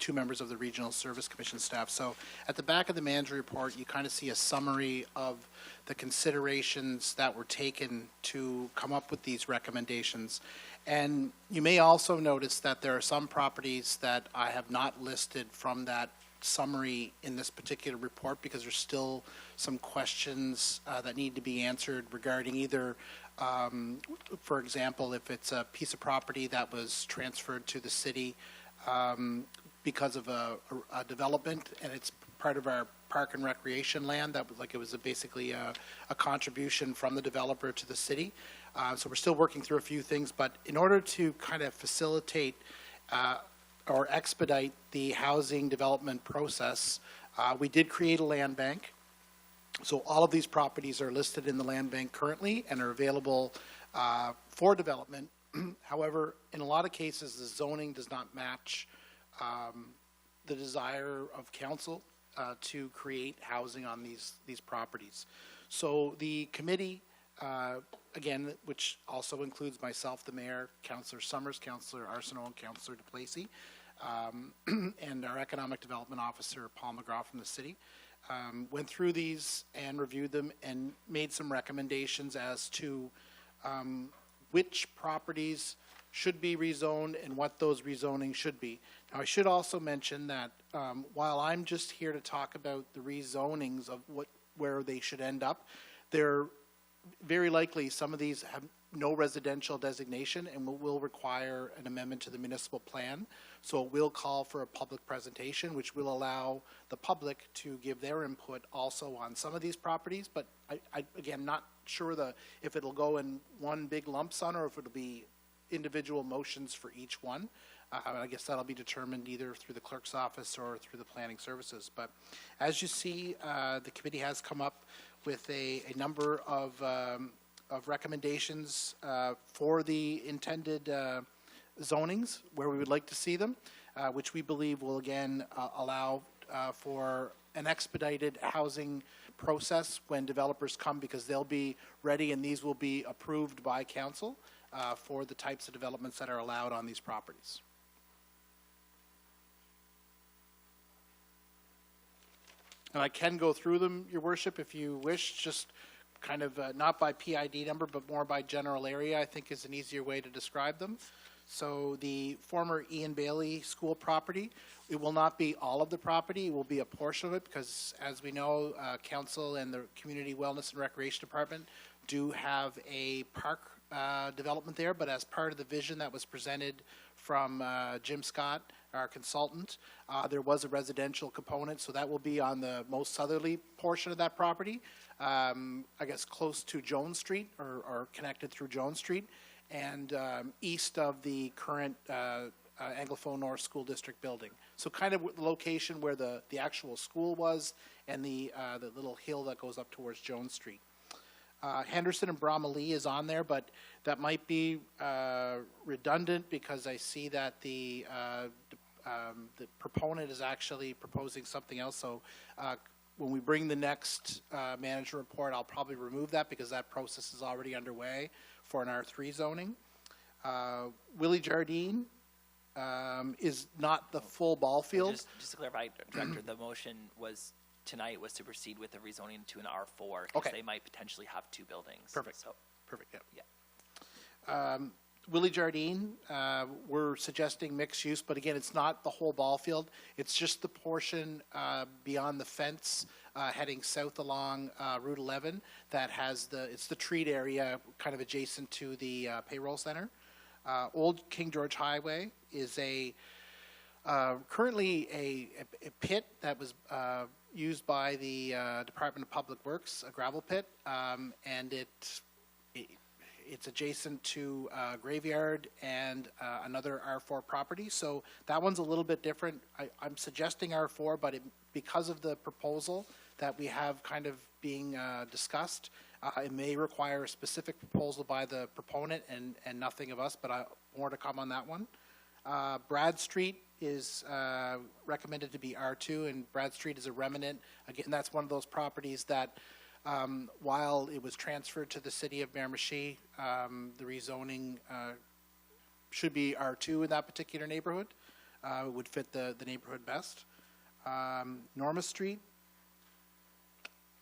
two members of the Regional Service Commission staff. So at the back of the manager report, you kind of see a summary of the considerations that were taken to come up with these recommendations. And you may also notice that there are some properties that I have not listed from that summary in this particular report because there's still some questions that need to be answered regarding either, for example, if it's a piece of property that was transferred to the city because of a development and it's part of our park and recreation land, that was like it was basically a contribution from the developer to the city. So we're still working through a few things, but in order to kind of facilitate or expedite the housing development process, we did create a land bank. So all of these properties are listed in the land bank currently and are available for development. However, in a lot of cases, the zoning does not match the desire of council to create housing on these properties. So the committee, again, which also includes myself, the mayor, Councillor Summers, Councillor Arsenault, and Councillor DePlacy, and our economic development officer, Paul McGraw from the city, went through these and reviewed them and made some recommendations as to which properties should be rezoned and what those rezonings should be. Now, I should also mention that while I'm just here to talk about the rezonings of where they should end up, they're very likely some of these have no residential designation and will require an amendment to the municipal plan. So it will call for a public presentation, which will allow the public to give their input also on some of these properties. But I again, not sure if it'll go in one big lump sum or if it'll be individual motions for each one. I guess that'll be determined either through the clerk's office or through the planning services. But as you see, the committee has come up with a number of recommendations for the intended zonings where we would like to see them, which we believe will again allow for an expedited housing process when developers come, because they'll be ready and these will be approved by council for the types of developments that are allowed on these properties. And I can go through them, Your Worship, if you wish, just kind of not by PID number, but more by general area, I think is an easier way to describe them. So the former Ian Bailey School property, it will not be all of the property, it will be a portion of it, because as we know, Council and the Community Wellness and Recreation Department do have a park development there, but as part of the vision that was presented from Jim Scott, our consultant, there was a residential component, so that will be on the most southerly portion of that property, I guess close to Jones Street or connected through Jones Street, and east of the current Anglophone North School District building. So kind of the location where the actual school was and the little hill that goes up towards Jones Street. Henderson and Bromley is on there, but that might be redundant because I see that the proponent is actually proposing something else. So when we bring the next manager report, I'll probably remove that because that process is already underway for an R3 zoning. Willie Jardine is not the full ball field. Just to clarify, Director, the motion tonight was to proceed with the rezoning to an R4 because okay. They might potentially have two buildings. Perfect. So, perfect. Yeah. Willie Jardine, we're suggesting mixed use, but again, it's not the whole ball field. It's just the portion beyond the fence heading south along Route 11 that has it's the treat area kind of adjacent to the payroll center. Old King George Highway is currently a pit that was used by the Department of Public Works, a gravel pit, and it's adjacent to Graveyard and another R4 property. So that one's a little bit different. I'm suggesting R4, but because of the proposal that we have kind of being discussed, it may require a specific proposal by the proponent and nothing of us, but more to come on that one. Brad Street is recommended to be R2, and Brad Street is a remnant. Again, that's one of those properties that while it was transferred to the City of Miramichi, the rezoning should be R2 in that particular neighborhood. would fit the neighborhood best. Norma Street,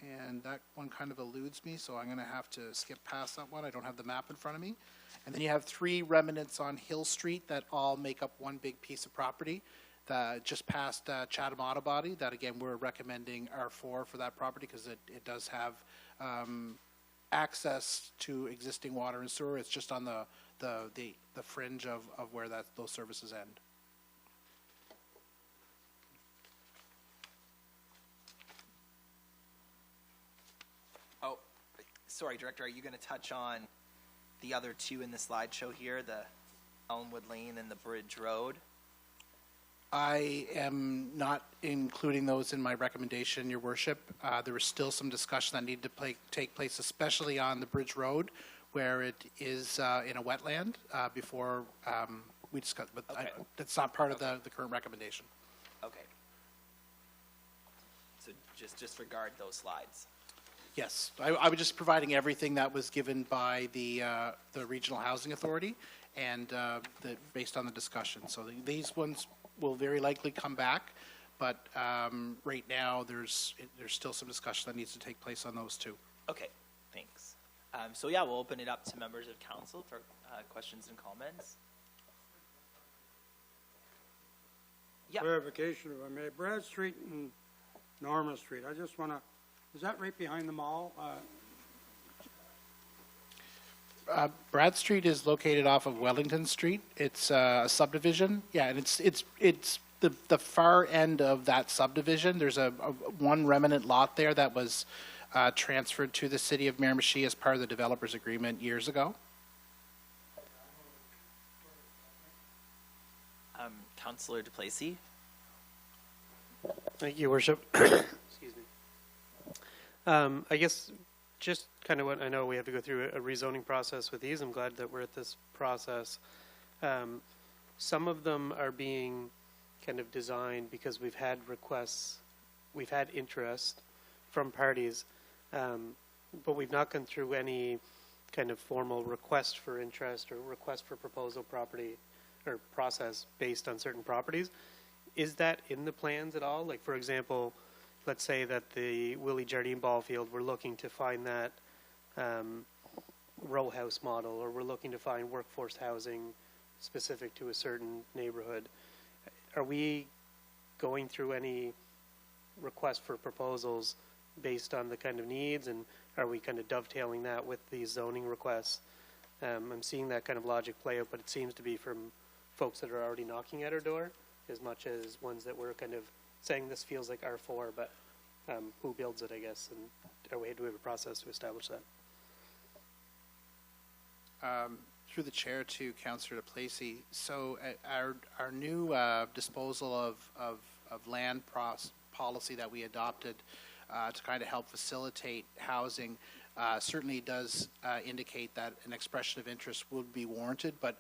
and that one kind of eludes me, so I'm going to have to skip past that one. I don't have the map in front of me. And then you have 3 remnants on Hill Street that all make up one big piece of property, just past Chatham Auto Body. That, again, we're recommending R4 for that property because it does have access to existing water and sewer. It's just on the fringe of where those services end. Oh, sorry, Director, are you going to touch on the other 2 in the slideshow here, the Elmwood Lane and the Bridge Road? I am not including those in my recommendation, Your Worship. There is still some discussion that needed to take place, especially on the Bridge Road, where it is in a wetland before we discuss, but Okay. that's not part of the current recommendation. Okay. So just disregard those slides. Yes, I was just providing everything that was given by the Regional Housing Authority and based on the discussion. So these ones will very likely come back, but right now there's still some discussion that needs to take place on those 2. Okay, thanks. So yeah, we'll open it up to members of council for questions and comments. Yeah. Clarification, if I may. Brad Street and Norma Street, I just want to, is that right behind the mall? Brad Street is located off of Wellington Street. It's a subdivision. Yeah, and it's the far end of that subdivision. There's a one remnant lot there that was transferred to the City of Miramichi as part of the developer's agreement years ago. Councillor DePlacy. Thank you, Worship. Excuse me. I guess just kind of what I know we have to go through a rezoning process with these. I'm glad that we're at this process. Some of them are being kind of designed because we've had requests, we've had interest from parties, but we've not gone through any kind of formal request for interest or request for proposal property or process based on certain properties. Is that in the plans at all? Like, for example, let's say that the Willie Jardine ball field, we're looking to find that row house model, or we're looking to find workforce housing specific to a certain neighborhood. Are we going through any request for proposals based on the kind of needs, and are we kind of dovetailing that with these zoning requests? I'm seeing that kind of logic play out, but it seems to be from folks that are already knocking at our door as much as ones that we're kind of saying this feels like R4, but who builds it, I guess, and do we have a process to establish that? Through the chair to Councillor DePlacy, so our new disposal of land policy that we adopted to kind of help facilitate housing certainly does indicate that an expression of interest would be warranted, but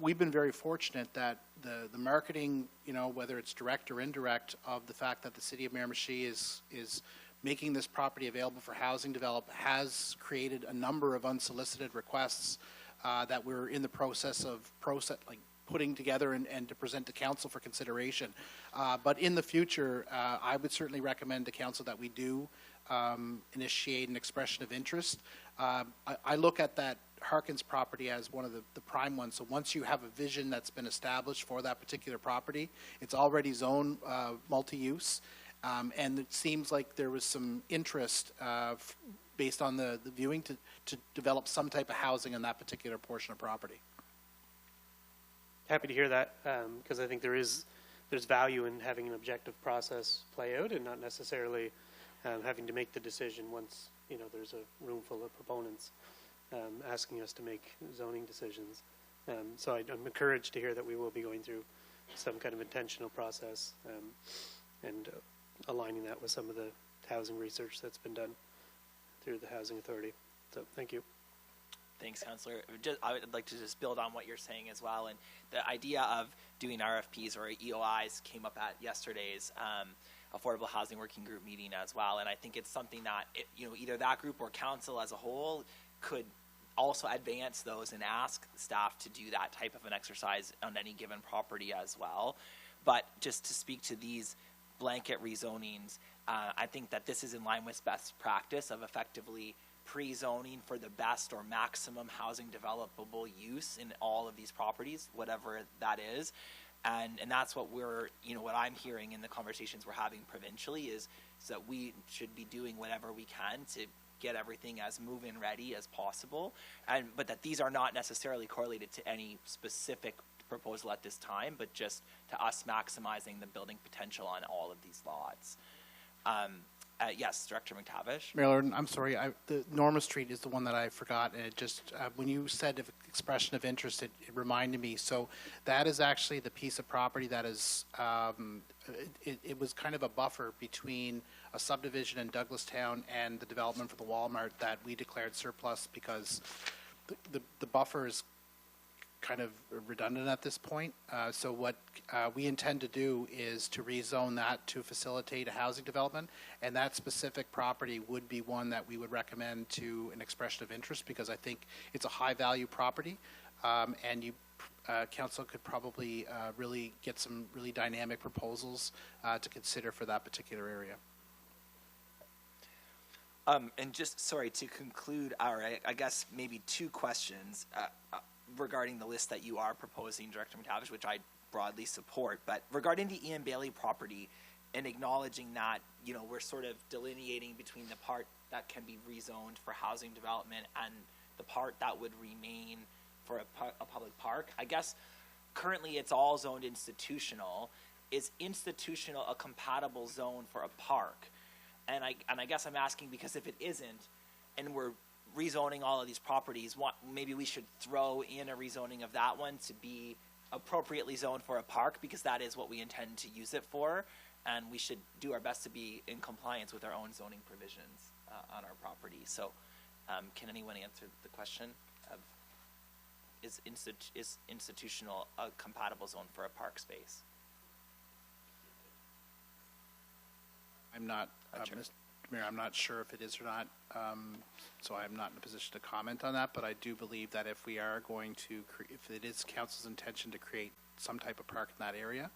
we've been very fortunate that the marketing, whether it's direct or indirect, of the fact that the City of Miramichi is making this property available for housing development has created a number of unsolicited requests that we're in the process of putting together and to present to council for consideration. But in the future, I would certainly recommend to council that we do initiate an expression of interest. I look at that Harkins property as one of the prime ones. So once you have a vision that's been established for that particular property, it's already zoned multi-use, and it seems like there was some interest based on the viewing to develop some type of housing in that particular portion of property. Happy to hear that, because I think there's value in having an objective process play out and not necessarily having to make the decision once there's a room full of proponents asking us to make zoning decisions. So I'm encouraged to hear that we will be going through some kind of intentional process and aligning that with some of the housing research that's been done through the Housing Authority. So thank you. Thanks, Councillor. I would like to just build on what you're saying as well. And the idea of doing RFPs or EOIs came up at yesterday's Affordable Housing Working Group meeting as well. And I think it's something that either that group or council as a whole could also advance those and ask staff to do that type of an exercise on any given property as well. But just to speak to these blanket rezonings, I think that this is in line with best practice of effectively pre-zoning for the best or maximum housing developable use in all of these properties, whatever that is. And that's what what I'm hearing in the conversations we're having provincially is that we should be doing whatever we can to get everything as move-in ready as possible, but that these are not necessarily correlated to any specific proposal at this time, but just to us maximizing the building potential on all of these lots. Yes, Director McTavish. Mayor Lord, I'm sorry, the Norma Street is the one that I forgot, and it just, when you said expression of interest, it reminded me. So that is actually the piece of property that is, it was kind of a buffer between a subdivision in Douglastown and the development for the Walmart that we declared surplus because the buffer is kind of redundant at this point. So what we intend to do is to rezone that to facilitate a housing development, and that specific property would be one that we would recommend to an expression of interest because I think it's a high-value property, and you, council could probably really get some really dynamic proposals to consider for that particular area. And just, sorry, to conclude, I guess maybe two questions regarding the list that you are proposing, Director McTavish, which I broadly support, but regarding the Ian Bailey property and acknowledging that, we're sort of delineating between the part that can be rezoned for housing development and the part that would remain for a public park. I guess currently it's all zoned institutional. Is institutional a compatible zone for a park? And I guess I'm asking because if it isn't, and we're rezoning all of these properties, maybe we should throw in a rezoning of that one to be appropriately zoned for a park because that is what we intend to use it for, and we should do our best to be in compliance with our own zoning provisions on our property. So can anyone answer the question of is institutional a compatible zone for a park space? I'm not, Sure. Mr. Mayor, I'm not sure if it is or not, so I'm not in a position to comment on that, but I do believe that if we are going to, if it is council's intention to create some type of park in that area,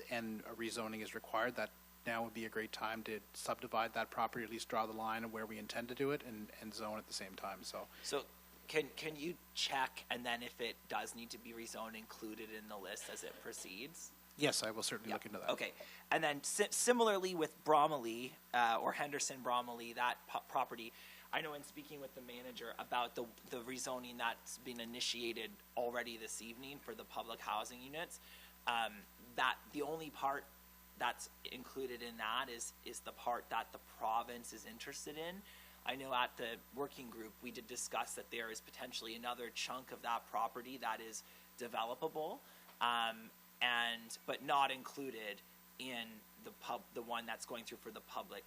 and a rezoning is required, that now would be a great time to subdivide that property, at least draw the line of where we intend to do it, and zone at the same time, so. So can you check, and then if it does need to be rezoned, include it in the list as it proceeds? Yes, I will certainly look into that. Okay, and then similarly with Bromley, or Henderson Bromley, that property, I know in speaking with the manager about the rezoning that's been initiated already this evening for the public housing units, that the only part that's included in that is the part that the province is interested in. I know at the working group we did discuss that there is potentially another chunk of that property that is developable, but not included in the one that's going through for the public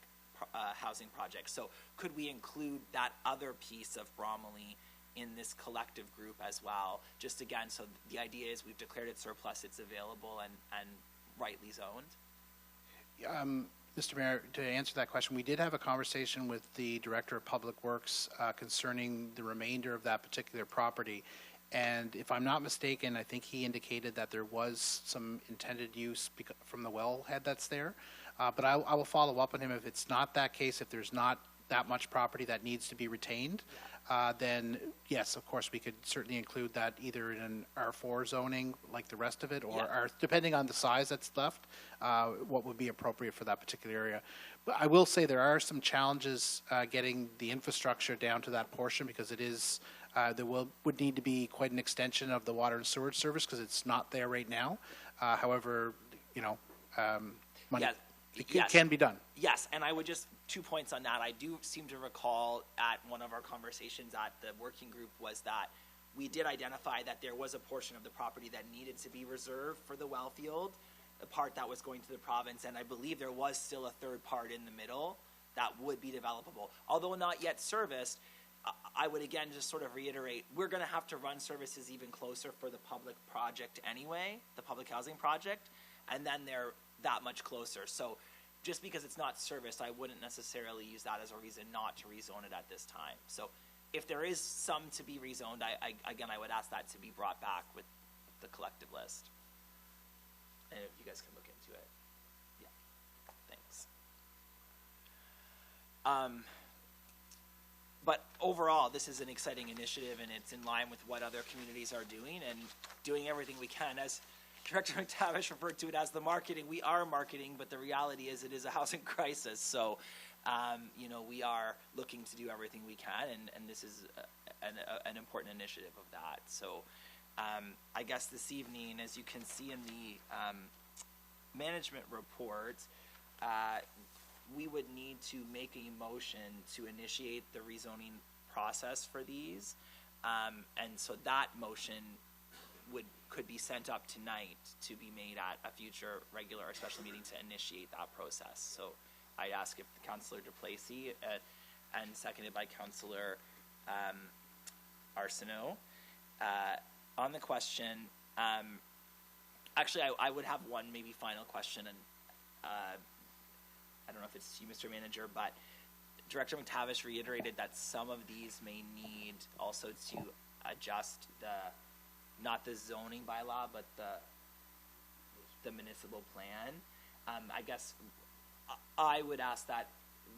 housing project. So could we include that other piece of Bromley in this collective group as well? Just again, so the idea is we've declared it surplus, it's available and rightly zoned. Mr. Mayor, to answer that question, we did have a conversation with the Director of Public Works concerning the remainder of that particular property. And if I'm not mistaken, I think he indicated that there was some intended use from the wellhead that's there. But I will follow up on him. If it's not that case, if there's not that much property that needs to be retained, then yes, of course, we could certainly include that either in an R4 zoning like the rest of it, or depending on the size that's left, what would be appropriate for that particular area. But I will say there are some challenges getting the infrastructure down to that portion because it is there would need to be quite an extension of the water and sewer service because it's not there right now. However, it can be done. Yes, and I would just 2 points on that. I do seem to recall at one of our conversations at the working group was that we did identify that there was a portion of the property that needed to be reserved for the well field, the part that was going to the province, and I believe there was still a third part in the middle that would be developable. Although not yet serviced, I would again just sort of reiterate, we're going to have to run services even closer for the public project anyway, the public housing project, and then they're that much closer. So just because it's not serviced, I wouldn't necessarily use that as a reason not to rezone it at this time. So if there is some to be rezoned, I would ask that to be brought back with the collective list. And if you guys can look into it. Yeah, thanks. But overall, this is an exciting initiative, and it's in line with what other communities are doing, and doing everything we can. As Director McTavish referred to it as the marketing, we are marketing, but the reality is it is a housing crisis. So, you know, we are looking to do everything we can, and this is an important initiative of that. So, I guess this evening, as you can see in the management report, we would need to make a motion to initiate the rezoning process for these. And so that motion could be sent up tonight to be made at a future regular or special meeting to initiate that process. So I'd ask if Councillor DePlacy, and seconded by Councillor Arsenault, on the question, actually I would have one maybe final question, and I don't know if it's you, Mr. Manager, but Director McTavish reiterated that some of these may need also to adjust not the zoning bylaw, but the municipal plan. I guess I would ask that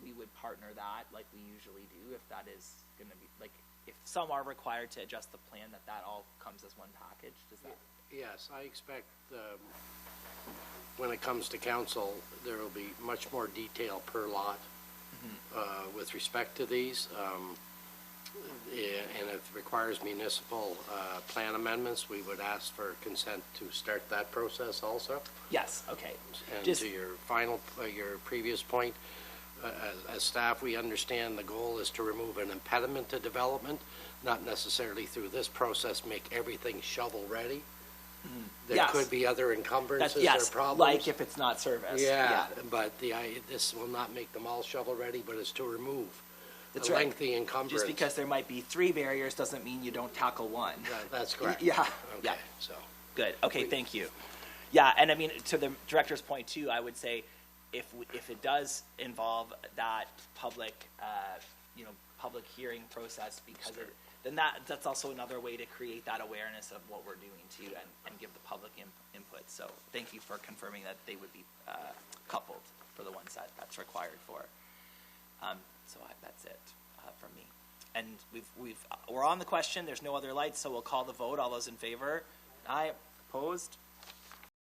we would partner that like we usually do, if that is going to be, like, if some are required to adjust the plan, that all comes as one package. Does that? Yes, I expect when it comes to council, there will be much more detail per lot with respect to these. And if it requires municipal plan amendments, we would ask for consent to start that process also. Yes, okay. And to your your previous point, as staff, we understand the goal is to remove an impediment to development, not necessarily through this process make everything shovel-ready. There Yes. could be other encumbrances Yes, or problems. like if it's not serviced. Yeah, but this will not make them all shovel-ready, but it's to remove That's a right. lengthy encumbrance. Just because there might be 3 barriers doesn't mean you don't tackle one. That's correct. Yeah, Okay, yeah. so. Good. Okay, thank you. Yeah, and I mean, to the director's point too, I would say if it does involve that public, public hearing process, because then that's also another way to create that awareness of what we're doing too, and give the public input. So thank you for confirming that they would be coupled for the ones that's required for. So that's it from me. And we're on the question. There's no other lights, so we'll call the vote. All those in favor? Aye. Opposed?